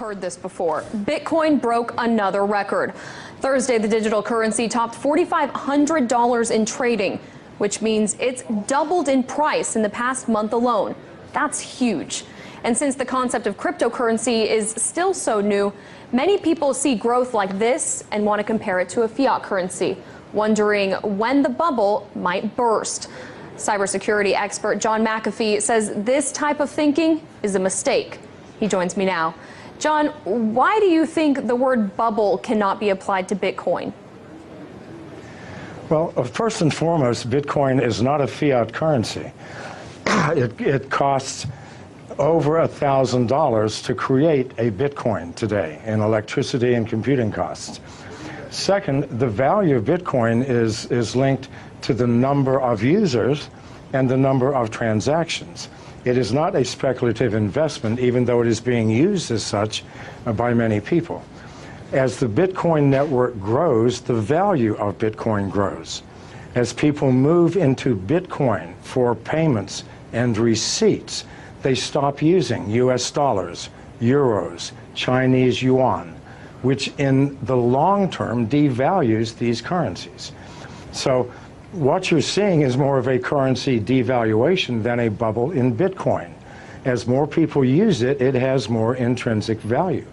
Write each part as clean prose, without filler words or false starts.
heard this before. Bitcoin broke another record. Thursday, the digital currency topped $4,500 in trading, which means it's doubled in price in the past month alone. That's huge. And since the concept of cryptocurrency is still so new, many people see growth like this and want to compare it to a fiat currency, wondering when the bubble might burst. Cybersecurity expert John McAfee says this type of thinking is a mistake. He joins me now. John, why do you think the word bubble cannot be applied to Bitcoin? Well, first and foremost, Bitcoin is not a fiat currency. It costs over $1,000 to create a Bitcoin today in electricity and computing costs. Second, the value of Bitcoin is linked to the number of users and the number of transactions. It is not a speculative investment, even though it is being used as such by many people. As the Bitcoin network grows, the value of Bitcoin grows. As people move into Bitcoin for payments and receipts, they stop using US dollars, euros, Chinese yuan, which in the long term devalues these currencies. So what you're seeing is more of a currency devaluation than a bubble in Bitcoin. As more people use it, it has more intrinsic value.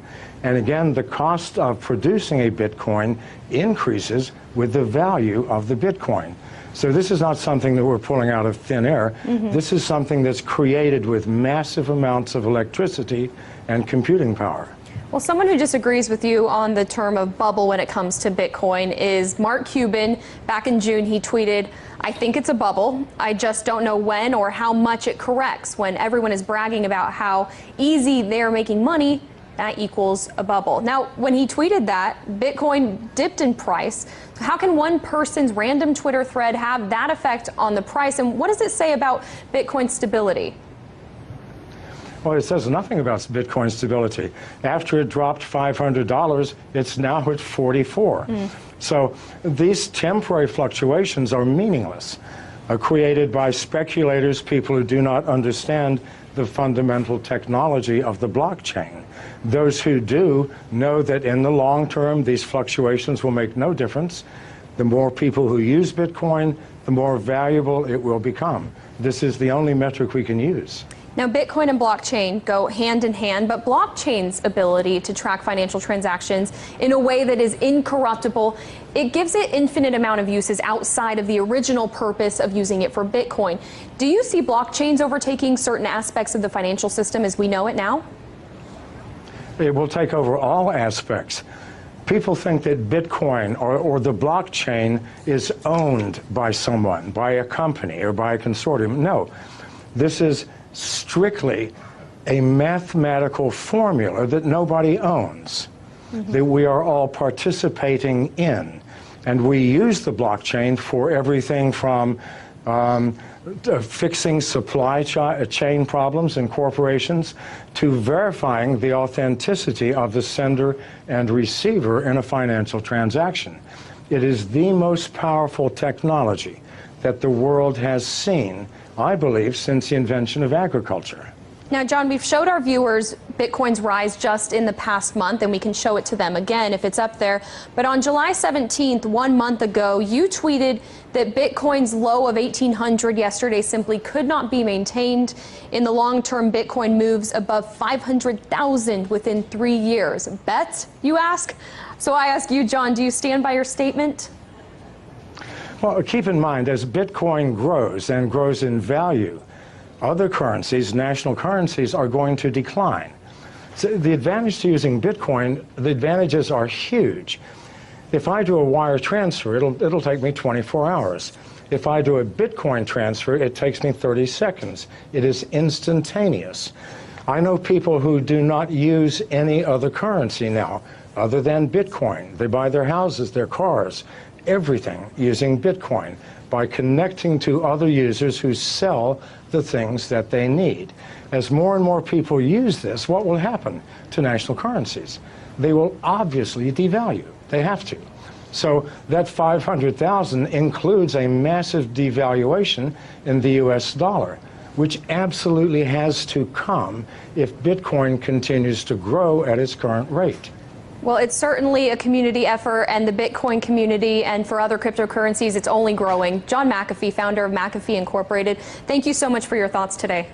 And again, the cost of producing a Bitcoin increases with the value of the Bitcoin. So this is not something that we're pulling out of thin air. This is something that's created with massive amounts of electricity and computing power. Well, someone who disagrees with you on the term of bubble when it comes to Bitcoin is Mark Cuban. Back in June, he tweeted, "I think it's a bubble. I just don't know when or how much it corrects." When everyone is bragging about how easy they're making money, that equals a bubble. Now, when he tweeted that, Bitcoin dipped in price. How can one person's random Twitter thread have that effect on the price? And what does it say about Bitcoin's stability? Well, it says nothing about Bitcoin stability. After it dropped $500, it's now at 44. So these temporary fluctuations are meaningless, created by speculators, people who do not understand the fundamental technology of the blockchain. Those who do know that in the long term, these fluctuations will make no difference. The more people who use Bitcoin, the more valuable it will become. This is the only metric we can use. Now, Bitcoin and blockchain go hand in hand, but blockchain's ability to track financial transactions in a way that is incorruptible, it gives it infinite amount of uses outside of the original purpose of using it for Bitcoin. Do you see blockchains overtaking certain aspects of the financial system as we know it now? It will take over all aspects. People think that Bitcoin or the blockchain is owned by someone, by a company or by a consortium. No, this is strictly a mathematical formula that nobody owns, that we are all participating in. And we use the blockchain for everything from fixing supply chain problems in corporations to verifying the authenticity of the sender and receiver in a financial transaction. It is the most powerful technology that the world has seen, I believe, since the invention of agriculture. Now, John, we've showed our viewers Bitcoin's rise just in the past month, and we can show it to them again if it's up there. But on July 17th, 1 month ago, you tweeted that Bitcoin's low of 1,800 yesterday simply could not be maintained. In the long term, Bitcoin moves above 500,000 within 3 years. Bet, you ask? So I ask you, John, do you stand by your statement? Well, keep in mind, as Bitcoin grows and grows in value, other currencies, national currencies, are going to decline. So the advantage to using Bitcoin, the advantages are huge. If I do a wire transfer, it'll take me 24 hours. If I do a Bitcoin transfer, it takes me 30 seconds. It is instantaneous. I know people who do not use any other currency now other than Bitcoin. They buy their houses, their cars, everything using Bitcoin by connecting to other users who sell the things that they need. As more and more people use this, what will happen to national currencies? They will obviously devalue. They have to. So that 500,000 includes a massive devaluation in the US dollar. which absolutely has to come if Bitcoin continues to grow at its current rate. Well, it's certainly a community effort, and the Bitcoin community and for other cryptocurrencies, it's only growing. John McAfee, founder of McAfee Incorporated, thank you so much for your thoughts today.